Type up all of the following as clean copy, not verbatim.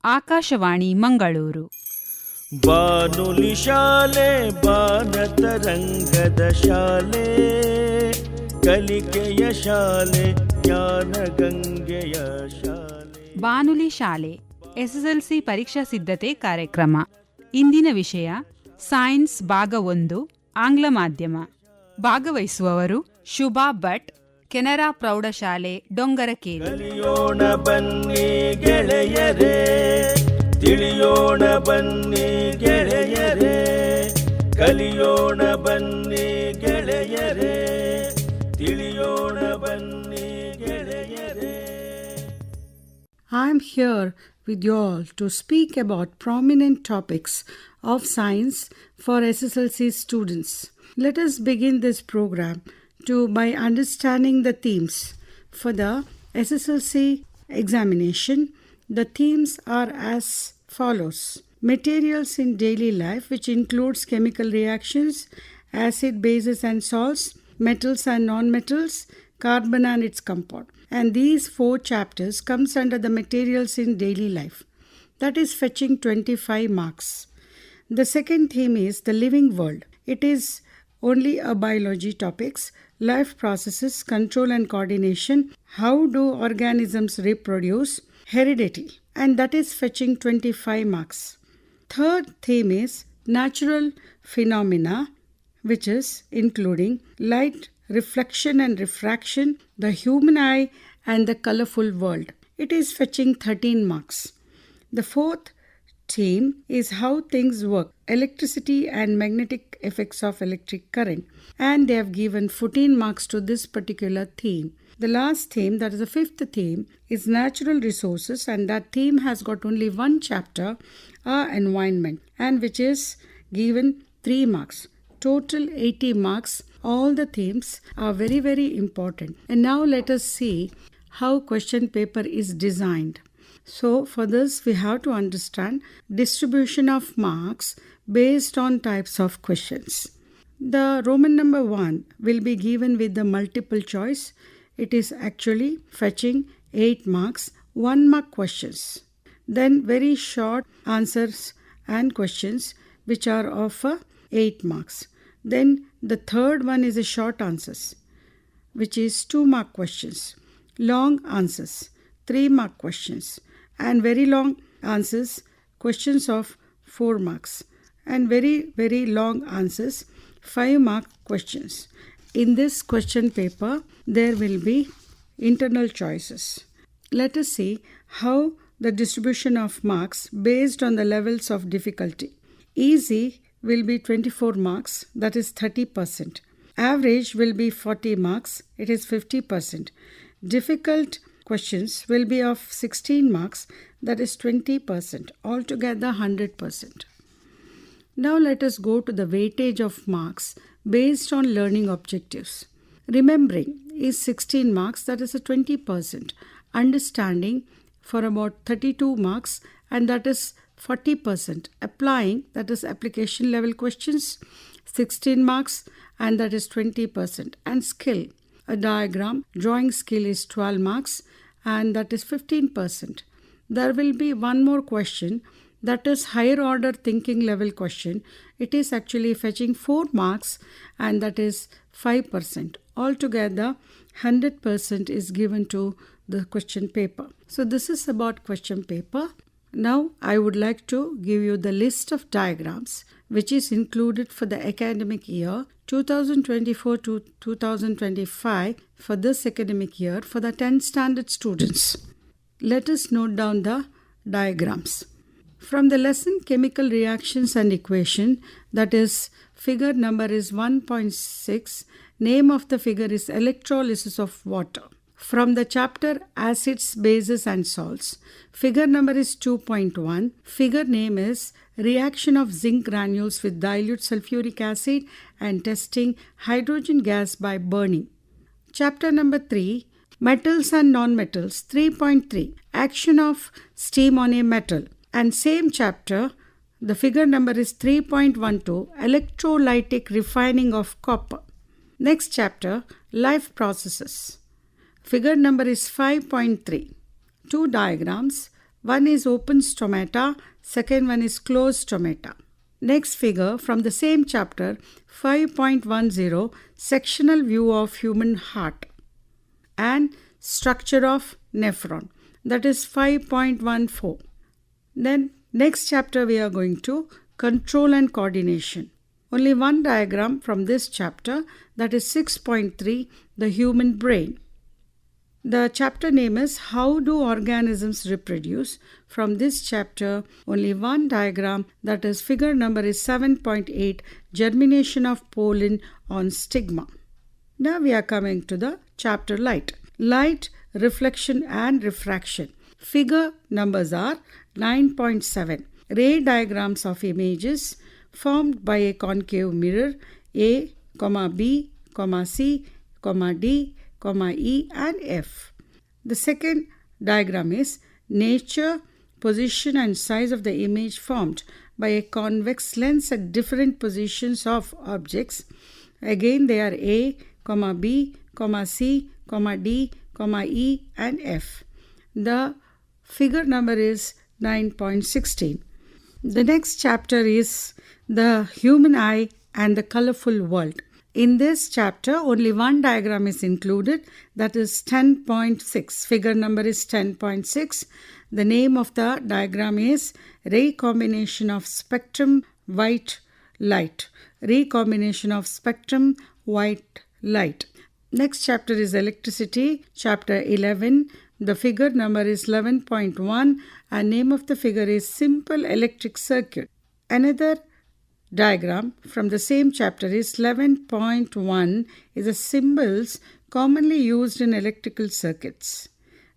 ಆಕಾಶವಾಣಿ ಮಂಗಳೂರು. ಬಾನುಲಿ ಶಾಲೆ ಬಾನತರಂಗದ ಶಾಲೆ, ಕಲಿಕೆಯ ಶಾಲೆ ಜ್ಞಾನ ಗಂಗೆಯ ಶಾಲೆ. ಬಾನುಲಿ ಶಾಲೆ ಎಸ್ಎಸ್ಎಲ್ಸಿ ಪರೀಕ್ಷಾ ಸಿದ್ಧತೆ ಕಾರ್ಯಕ್ರಮ. ಇಂದಿನ ವಿಷಯ ಸೈನ್ಸ್ ಭಾಗ 1 ಆಂಗ್ಲ ಮಾಧ್ಯಮ. ಭಾಗವಹಿಸುವವರು ಶುಭಾ ಭಟ್, ಕೆನರಾ ಪ್ರೌಢಶಾಲೆ ಡೊಂಗರಕೇರಿ. ಕಲಿಯೋಣ ಬನ್ನಿ ಗೆಳೆಯರೇ, ತಿಳಿಯೋಣ ಬನ್ನಿ ಗೆಳೆಯರೇ, ಕಲಿಯೋಣ ಬನ್ನಿ ಗೆಳೆಯರೇ, ತಿಳಿಯೋಣ ಬನ್ನಿ ಗೆಳೆಯರೇ. I am here with you all to speak about prominent topics of science for SSLC students. Let us begin this program by understanding the themes. For the SSLC examination, the themes are as follows. Materials in daily life, which includes chemical reactions, acid, bases and salts, metals and non-metals, carbon and its compound. And these 4 chapters comes under the materials in daily life. That is fetching 25 marks. The second theme is the living world. It is only a biology topics, life processes, control and coordination, how do organisms reproduce, heredity, and that is fetching 25 marks. Third theme is natural phenomena, which is including light, reflection and refraction, the human eye and the colorful world. It is fetching 13 marks. The fourth theme is how things work, electricity and magnetic effects of electric current, and they have given 14 marks to this particular theme. The last theme, that is the fifth theme, is natural resources, and that theme has got only one chapter, environment, and which is given 3 marks. Total 80 marks. All the themes are very, very important. And now let us see how question paper is designed. So for this we have to understand distribution of marks based on types of questions. The Roman number 1 will be given with the multiple choice. It is actually fetching 8 marks, 1 mark questions. Then very short answers and questions which are of 8 marks. Then the third one is a short answers, which is 2 mark questions. Long answers, 3 mark questions. And very long answers, questions of 4 marks. And very, very long answers, 5 mark questions. In this question paper, there will be internal choices. Let us see how the distribution of marks based on the levels of difficulty. Easy will be 24 marks, that is 30%. Average will be 40 marks, it is 50%. Difficult questions will be of 16 marks, that is 20%. Altogether 100%. Now let us go to the weightage of marks based on learning objectives. Remembering is 16 marks, that is a 20%. Understanding for about 32 marks, and that is 40%. Applying, that is application level questions, 16 marks, and that is 20%. And skill, a diagram, drawing skill is 12 marks, and that is 15%. There will be one more question, that is higher order thinking level question. It is actually fetching 4 marks, and that is 5%. Altogether 100% is given to the question paper. So this is about question paper. Now I would like to give you the list of diagrams which is included for the academic year 2024 to 2025 for this academic year for the 10th standard students. Let us note down the diagrams. From the lesson Chemical Reactions and Equation, that is figure number is 1.6, name of the figure is electrolysis of water. From the chapter Acids, Bases and Salts, figure number is 2.1. Figure name is Reaction of Zinc Granules with Dilute Sulfuric Acid and Testing Hydrogen Gas by Burning. Chapter number 3, Metals and Non-Metals, 3.3. Action of steam on a metal. And same chapter, the figure number is 3.12, Electrolytic Refining of Copper. Next chapter, Life Processes. Figure number is 5.3. 2 diagrams. One is open stomata, second one is closed stomata. Next figure from the same chapter, 5.10, sectional view of human heart and structure of nephron. That is 5.14. Then next chapter we are going to control and coordination. Only one diagram from this chapter, that is 6.3, the human brain. The chapter name is How Do Organisms Reproduce? From this chapter, only one diagram, that is figure number is 7.8, germination of pollen on stigma. Now we are coming to the chapter light. Light, reflection and refraction. Figure numbers are 9.7. Ray diagrams of images formed by a concave mirror A, B, C, D, E and F. The second diagram is nature, position and size of the image formed by a convex lens at different positions of objects. Again they are A, B, C, D, E and F. The figure number is 9.16. The next chapter is the human eye and the colorful world. In this chapter, only one diagram is included, that is 10.6. Figure number is 10.6. The name of the diagram is Ray Combination of Spectrum White Light. Ray Combination of Spectrum White Light. Next chapter is electricity, chapter 11. The figure number is 11.1 and name of the figure is Simple Electric Circuit. Another diagram from the same chapter is 11.1 is the symbols commonly used in electrical circuits.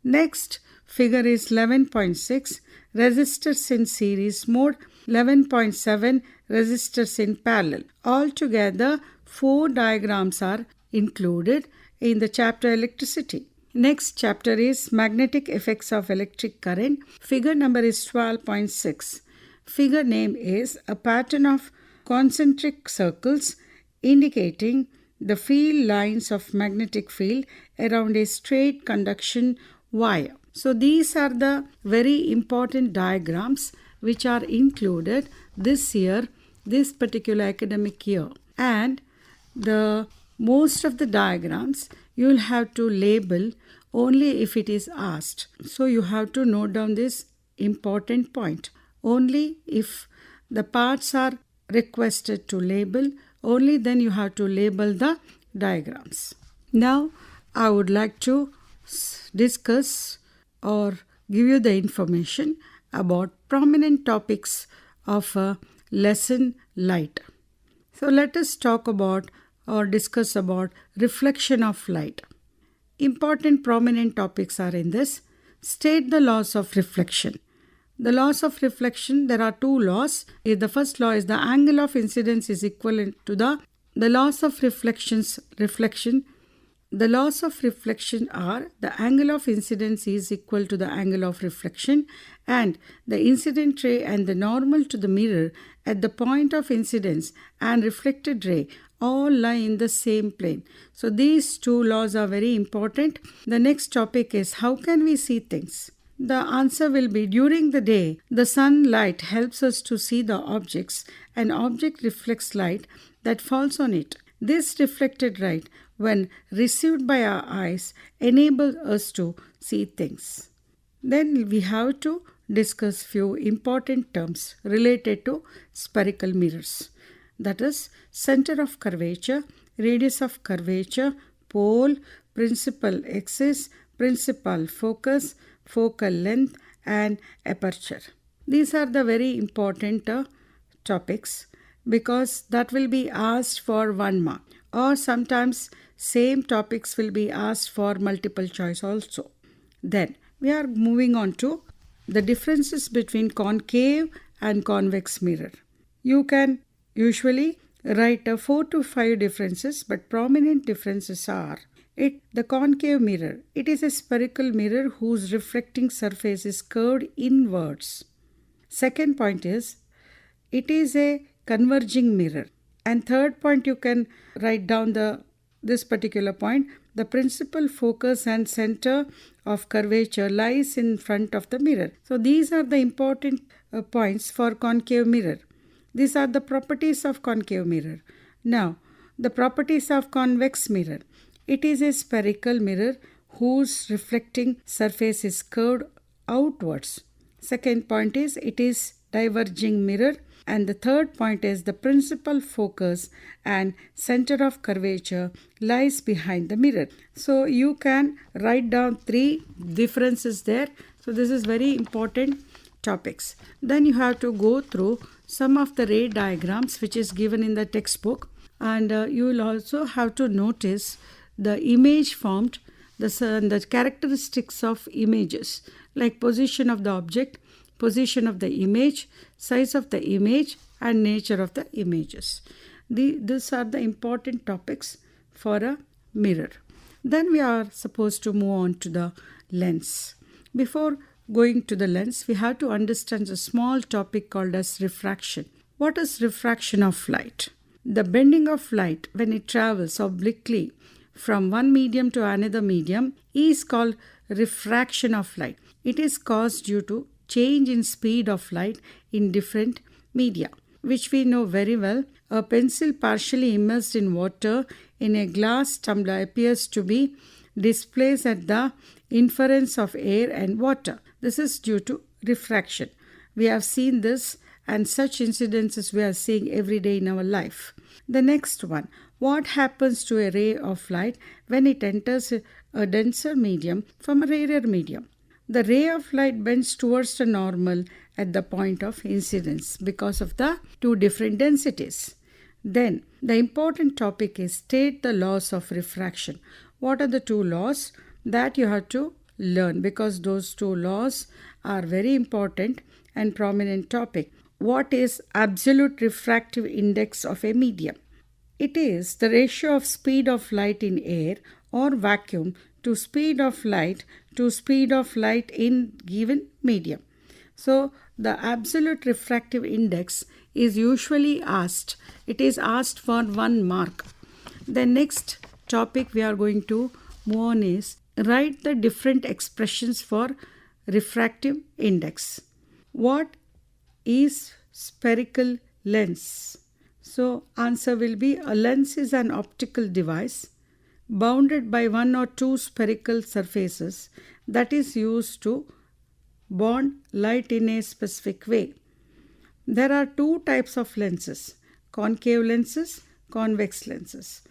Next figure is 11.6, resistors in series mode, 11.7, resistors in parallel. Altogether 4 diagrams are included in the chapter electricity. Next chapter is magnetic effects of electric current. Figure number is 12.6. Figure name is a pattern of concentric circles indicating the field lines of magnetic field around a straight conduction wire. So these are the very important diagrams which are included this year, this particular academic year. And the most of the diagrams you will have to label only if it is asked. So you have to note down this important point. Only if the parts are requested to label, only then you have to label the diagrams. Now I would like to discuss or give you the information about prominent topics of a lesson light. So let us talk about or discuss about reflection of light. Important prominent topics are in this. State the laws of reflection. The laws of reflection, there are 2 laws. The first law is the angle of incidence is equivalent to the laws of reflection. The laws of reflection are the angle of incidence is equal to the angle of reflection and the incident ray and the normal to the mirror at the point of incidence and reflected ray all lie in the same plane. So these 2 laws are very important. The next topic is how can we see things? The answer will be during the day, the sunlight helps us to see the objects. An object reflects light that falls on it. This reflected light, when received by our eyes, enables us to see things. Then we have to discuss few important terms related to spherical mirrors. That is center of curvature, radius of curvature, pole, principal axis, principal focus, focal length and aperture. These are the very important topics because that will be asked for 1 mark, or sometimes same topics will be asked for multiple choice also. Then we are moving on to the differences between concave and convex mirror. You can usually write 4 to 5 differences, but prominent differences are the concave mirror. It is a spherical mirror whose reflecting surface is curved inwards. Second point is it is a converging mirror. And third point, you can write down this particular point. The principal focus and center of curvature lies in front of the mirror. So these are the important points for concave mirror. These are the properties of concave mirror. Now, the properties of convex mirror. It is a spherical mirror whose reflecting surface is curved outwards. Second point is it is diverging mirror. And the third point is the principal focus and center of curvature lies behind the mirror. So you can write down 3 differences there. So this is very important topics. Then you have to go through some of the ray diagrams which is given in the textbook, and you will also have to notice the image formed, the characteristics of images like position of the object, position of the image, size of the image, and nature of the images. These are the important topics for a mirror. Then we are supposed to move on to the lens. Before going to the lens, we have to understand a small topic called as refraction. What is refraction of light? The bending of light when it travels obliquely from one medium to another medium is called refraction of light. It is caused due to change in speed of light in different media, which we know very well. A pencil partially immersed in water in a glass tumbler appears to be displaced at the interference of air and water. This is due to refraction. We have seen this, and such incidences we are seeing every day in our life. The next one, what happens to a ray of light when it enters a denser medium from a rarer medium? The ray of light bends towards the normal at the point of incidence because of the 2 different densities. Then the important topic is state the laws of refraction. What are the 2 laws that you have to learn, because those 2 laws are very important and prominent topic. What is absolute refractive index of a medium? It is the ratio of speed of light in air or vacuum to speed of light in given medium. So the absolute refractive index is usually asked. It is asked for 1 mark. The next topic we are going to move on is write the different expressions for refractive index. What is spherical lens? So answer will be a lens is an optical device bounded by 1 or 2 spherical surfaces that is used to bond light in a specific way. There are 2 types of lenses, concave lenses, convex lenses.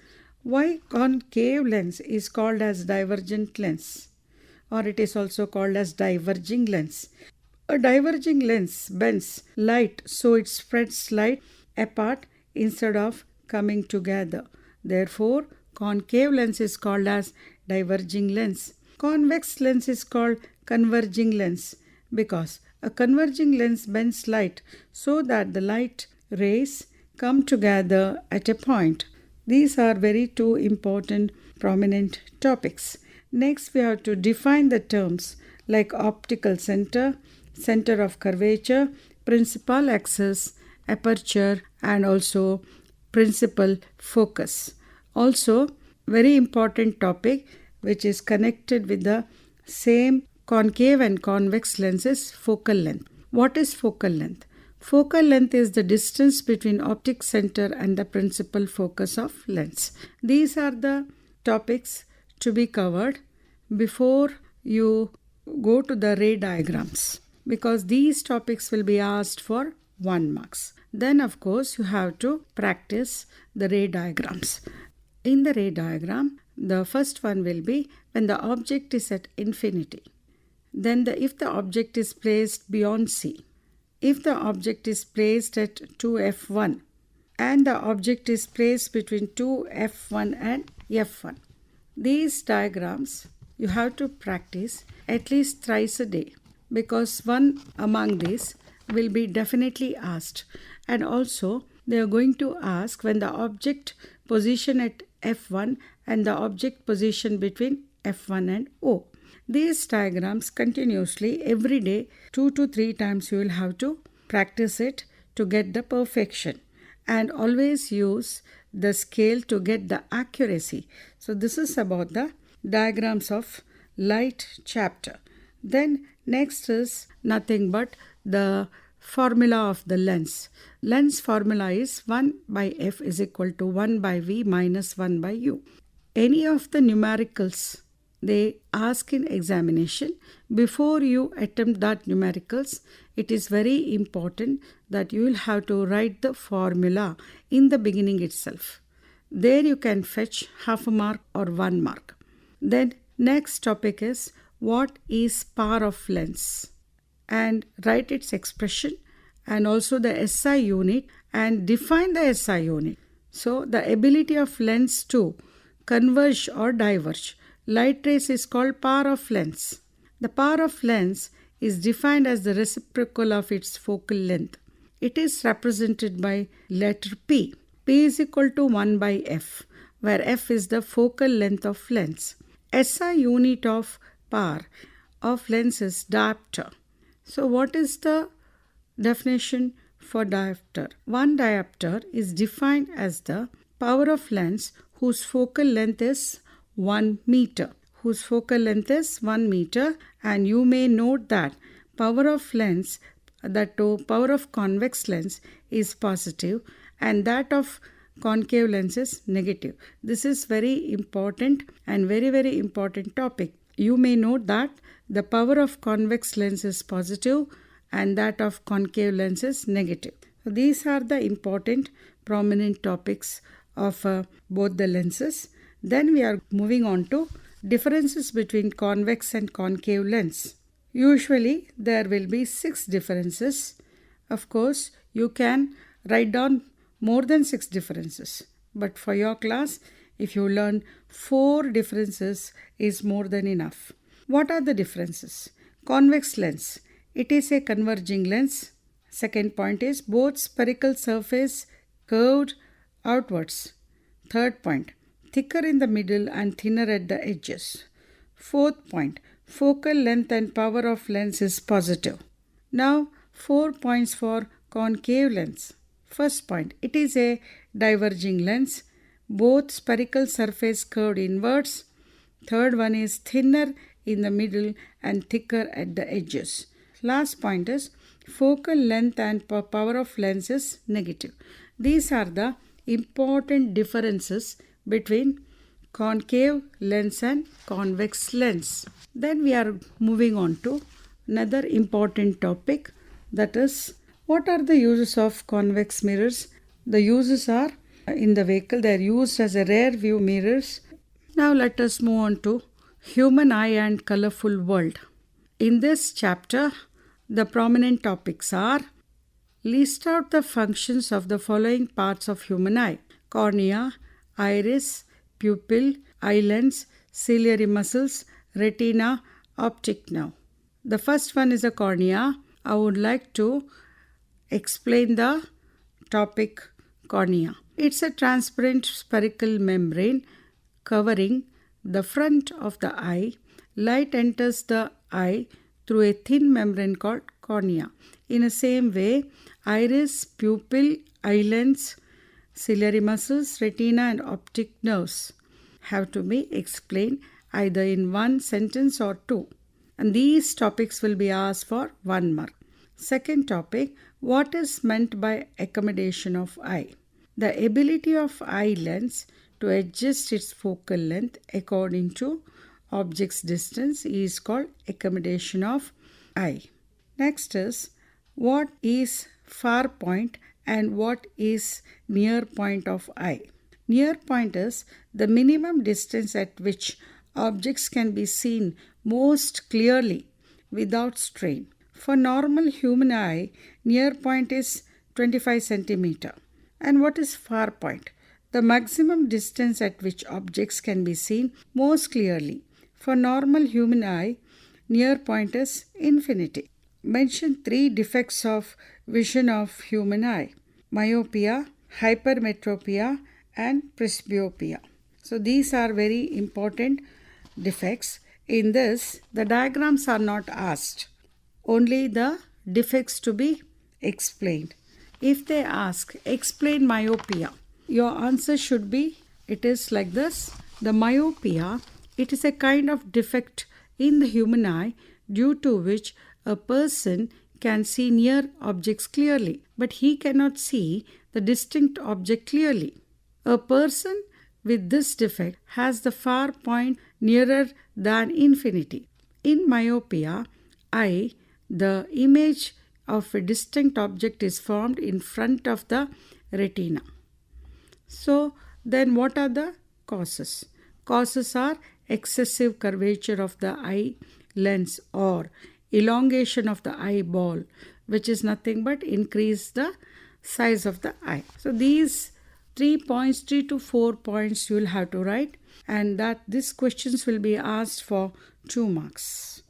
Why concave lens is called as divergent lens, or it is also called as diverging lens. A diverging lens bends light so it spreads light apart instead of coming together. Therefore, concave lens is called as diverging lens. Convex lens is called converging lens because a converging lens bends light so that the light rays come together at a point. These are very 2 important prominent topics. Next, we have to define the terms like optical center, center of curvature, principal axis, aperture, and also principal focus. Also, very important topic which is connected with the same concave and convex lenses, focal length. What is focal length? Focal length is the distance between optic center and the principal focus of lens. These are the topics to be covered before you go to the ray diagrams, because these topics will be asked for 1 marks. Then of course you have to practice the ray diagrams. In the ray diagram, the first one will be when the object is at infinity. Then if the object is placed beyond C. If the object is placed at 2F1 and the object is placed between 2F1 and F1. These diagrams you have to practice at least thrice a day, because one among these will be definitely asked. And also they are going to ask when the object position at F1 and the object position between F1 and O. These diagrams continuously every day 2 to 3 times you will have to practice it to get the perfection, and always use the scale to get the accuracy. So this is about the diagrams of light chapter. Then next is nothing but the formula of the lens. Lens formula is 1 by f is equal to 1 by v minus 1 by u. Any of the numericals they ask in examination, before you attempt that numericals, it is very important that you will have to write the formula in the beginning itself. There you can fetch half a mark or 1 mark. Then next topic is what is power of lens, and write its expression and also the SI unit and define the SI unit. So the ability of lens to converge or diverge light rays is called power of lens. The power of lens is defined as the reciprocal of its focal length. It is represented by letter P. P is equal to 1 by f, where f is the focal length of lens. SI unit of power of lens is diopter. So what is the definition for diopter? One diopter is defined as the power of lens whose focal length is 1 meter. Whose focal length is 1 meter, and you may note that power of lens, that power of convex lens is positive and that of concave lens is negative. This is very important and very important topic. You may note that the power of convex lens is positive and that of concave lens is negative. So these are the important prominent topics of both the lenses. Then we are moving on to differences between convex and concave lens. Usually there will be 6 differences. Of course, you can write down more than 6 differences. But for your class, if you learn 4 differences is more than enough. What are the differences? Convex lens. It is a converging lens. Second point is both spherical surface curved outwards. Third point, thicker in the middle and thinner at the edges. Fourth point, focal length and power of lens is positive. Now 4 points for concave lens. First point, it is a diverging lens. Both spherical surface curved inwards. Third one is thinner in the middle and thicker at the edges. Last point is focal length and power of lens is negative. These are the important differences between concave lens and convex lens. Then we are moving on to another important topic, that is what are the uses of convex mirrors. The uses are in the vehicle, they are used as a rear view mirrors. Now let us move on to human eye and colorful world. In this chapter, the prominent topics are list out the functions of the following parts of human eye: cornea, iris, pupil, eye lens, ciliary muscles, retina, optic nerve. The first one is a cornea. I would like to explain the topic cornea. It's a transparent spherical membrane covering the front of the eye. Light enters the eye through a thin membrane called cornea. In the same way, iris, pupil, eye lens, ciliary muscles, retina and optic nerves have to be explained either in one sentence or 2. And these topics will be asked for 1 mark. Second topic, what is meant by accommodation of eye? The ability of eye lens to adjust its focal length according to object's distance is called accommodation of eye. Next is what is far point and what is near point of eye. Near point is the minimum distance at which objects can be seen most clearly without strain. For normal human eye, near point is 25 centimeter. And what is far point? The maximum distance at which objects can be seen most clearly. For normal human eye, near point is infinity. Mention 3 defects of vision of human eye: myopia, hypermetropia and presbyopia. So these are very important defects. In this, the diagrams are not asked, only the defects to be explained. If they ask, explain myopia, your answer should be, it is like this. The myopia, it is a kind of defect in the human eye due to which a person can see near objects clearly, but he cannot see the distinct object clearly. A person with this defect has the far point nearer than infinity. In myopia eye, the image of a distinct object is formed in front of the retina. So, then what are the causes? Causes are excessive curvature of the eye lens or elongation of the eyeball, which is nothing but increase the size of the eye. So, these 3 to 4 points you will have to write, and that these questions will be asked for 2 marks.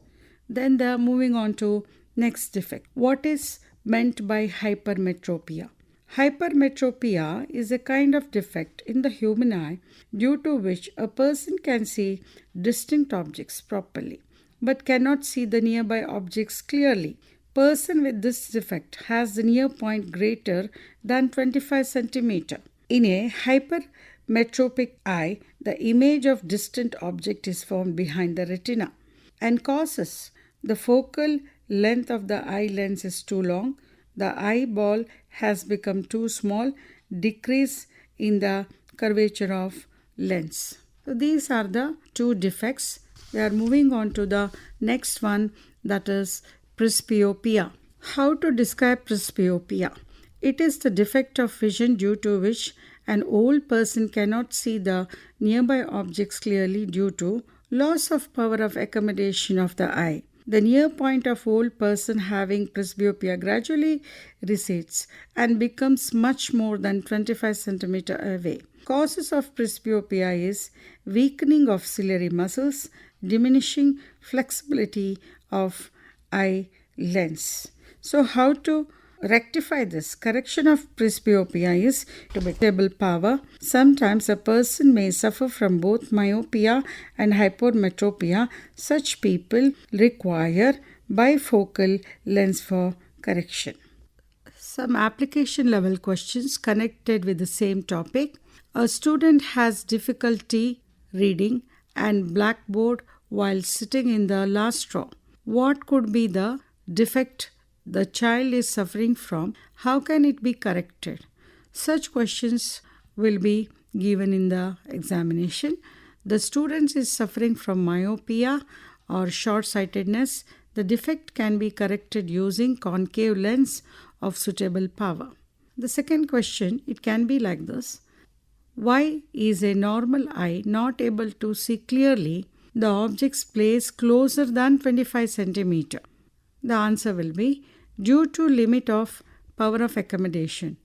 Then they are moving on to next defect. What is meant by hypermetropia? Hypermetropia is a kind of defect in the human eye due to which a person can see distinct objects properly but cannot see the nearby objects clearly. Person with this defect has the near point greater than 25 centimeter. In a hypermetropic eye, the image of distant object is formed behind the retina. And causes: the focal length of the eye lens is too long, the eyeball has become too small, decrease in the curvature of lens. So these are the 2 defects. We are moving on to the next one, that is presbyopia. How to describe presbyopia? It is the defect of vision due to which an old person cannot see the nearby objects clearly due to loss of power of accommodation of the eye. The near point of old person having presbyopia gradually recedes and becomes much more than 25 centimeter away. Causes of presbyopia is weakening of ciliary muscles, diminishing flexibility of eye lens. So how to rectify this? Correction of presbyopia is to be stable power. Sometimes a person may suffer from both myopia and hypermetropia. Such people require bifocal lens for correction. Some application level questions connected with the same topic. A student has difficulty reading and blackboard while sitting in the last row. What could be the defect the child is suffering from? How can it be corrected? Such questions will be given in the examination. The student is suffering from myopia or short-sightedness. The defect can be corrected using concave lens of suitable power. The second question, it can be like this. Why is a normal eye not able to see clearly the objects placed closer than 25 centimeter? The answer will be due to limit of power of accommodation.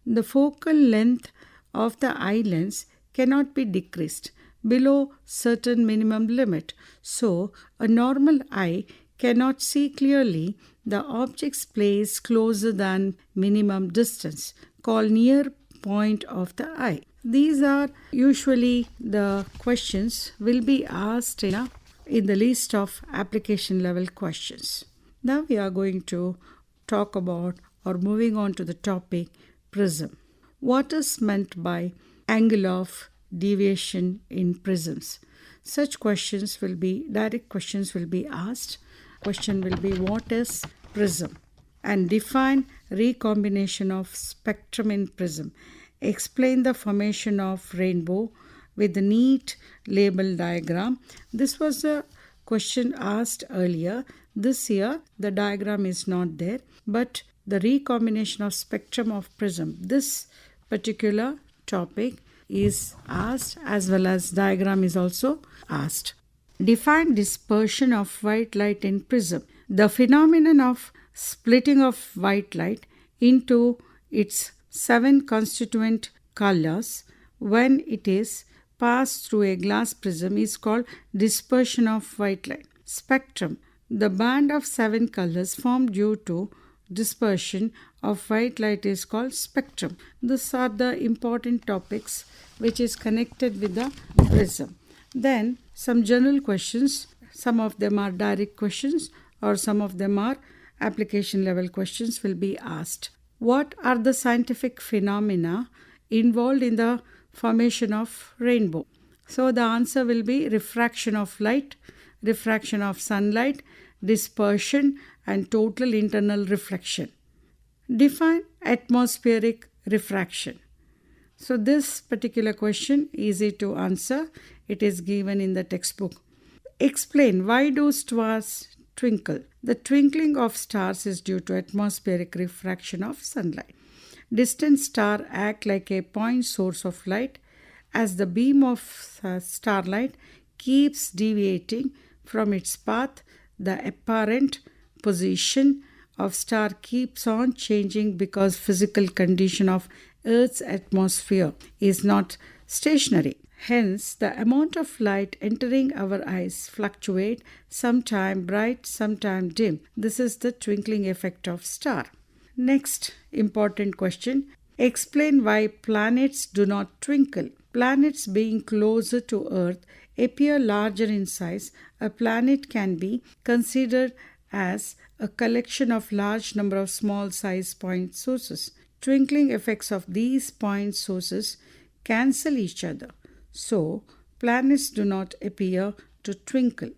The focal length of the eye lens cannot be decreased below certain minimum limit. So, a normal eye cannot see clearly the objects placed closer than minimum distance, called near point of the eye. These are usually the questions will be asked in the list of application level questions. Now we are going to talk about or moving on to the topic prism. What is meant by angle of deviation in prisms? Such questions will be, direct questions will be asked. Question will be, what is prism? And define recombination of spectrum in prism. Explain the formation of rainbow with a neat label diagram. This was a question asked earlier. This year the diagram is not there, but the recombination of spectrum of prism, this particular topic is asked, as well as diagram is also asked. Define dispersion of white light in prism. The phenomenon of splitting of white light into its 7 constituent colors when it is passed through a glass prism is called dispersion of white light. Spectrum. The band of 7 colors formed due to dispersion of white light is called spectrum. These are the important topics which is connected with the prism. Then some general questions. Some of them are direct questions or some of them are application level questions will be asked. What are the scientific phenomena involved in the formation of rainbow? So the answer will be refraction of light, refraction of sunlight, dispersion, and total internal reflection. Define atmospheric refraction. So this particular question easy to answer. It is given in the textbook. Explain why do stars twinkle? The twinkling of stars is due to atmospheric refraction of sunlight. Distant stars act like a point source of light. As the beam of starlight keeps deviating from its path, the apparent position of star keeps on changing because physical condition of Earth's atmosphere is not stationary. Hence, the amount of light entering our eyes fluctuate, sometime bright, sometime dim. This is the twinkling effect of star. Next important question. Explain why planets do not twinkle. Planets being closer to Earth appear larger in size. A planet can be considered as a collection of large number of small size point sources. Twinkling effects of these point sources cancel each other. So, planets do not appear to twinkle.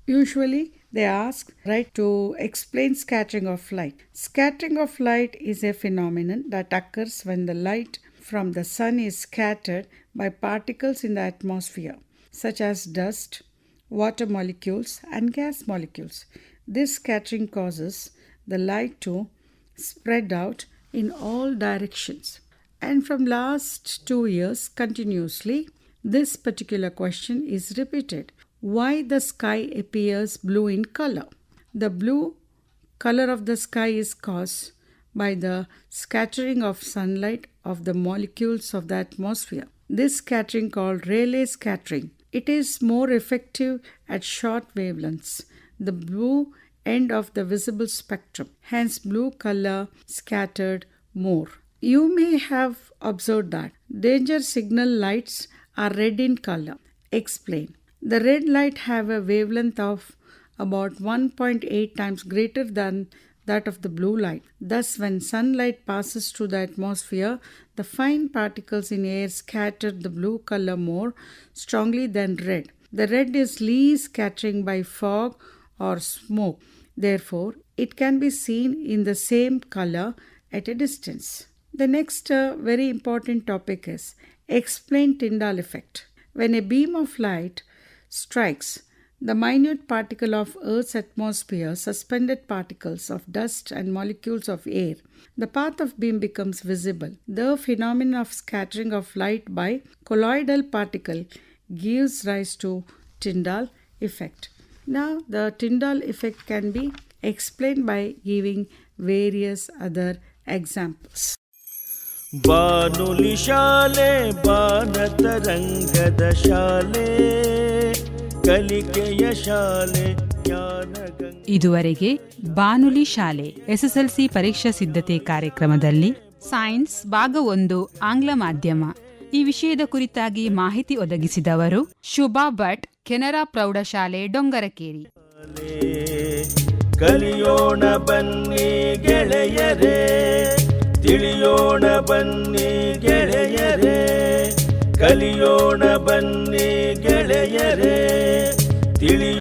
Usually, they ask, right, to explain scattering of light. Scattering of light is a phenomenon that occurs when the light from the sun is scattered by particles in the atmosphere, such as dust, water molecules, and gas molecules. This scattering causes the light to spread out in all directions. And from last 2 years continuously, this particular question is repeated. Why the sky appears blue in color? The blue color of the sky is caused by the scattering of sunlight of the molecules of the atmosphere. This scattering called Rayleigh scattering. It is more effective at short wavelengths, the blue end of the visible spectrum. Hence, blue color scattered more. You may have observed that danger signal lights are red in color. Explain. The red light have a wavelength of about 1.8 times greater than that of the blue light. Thus, when sunlight passes through the atmosphere, the fine particles in air scatter the blue color more strongly than red. The red is least scattering by fog or smoke. Therefore, it can be seen in the same color at a distance. The next very important topic is explain Tyndall effect. When a beam of light strikes the minute particle of Earth's atmosphere, suspended particles of dust and molecules of air, the path of beam becomes visible. The phenomenon of scattering of light by colloidal particle gives rise to Tyndall effect. Now, the Tyndall effect can be explained by giving various other examples. ಬಾನುಲಿ ಶಾಲೆ ಬಾನತರಂಗದ ಶಾಲೆ ಕಲಿಕೆಯ ಶಾಲೆ ಜ್ಞಾನಗಂಗೆ. ಇದುವರೆಗೆ ಬಾನುಲಿ ಶಾಲೆ SSLC ಪರೀಕ್ಷಾ ಸಿದ್ಧತೆ ಕಾರ್ಯಕ್ರಮದಲ್ಲಿ ಸೈನ್ಸ್ ಭಾಗ 1 ಆಂಗ್ಲ ಮಾಧ್ಯಮ ಈ ವಿಷಯದ ಕುರಿತಾಗಿ ಮಾಹಿತಿ ಒದಗಿಸಿದವರು ಶುಭಾ ಭಟ್, ಕೆನರಾ ಪ್ರೌಢಶಾಲೆ ಡೊಂಗರಕೇರಿ. ಕಲಿಯೋಣ ಬನ್ನಿ ಗೆಳೆಯರೇ, ತಿಳಿಯೋಣ ಬನ್ನಿ ಗೆಳೆಯರೇ, ಕಲಿಯೋಣ ಬನ್ನಿ ಗೆಳೆಯರೇ,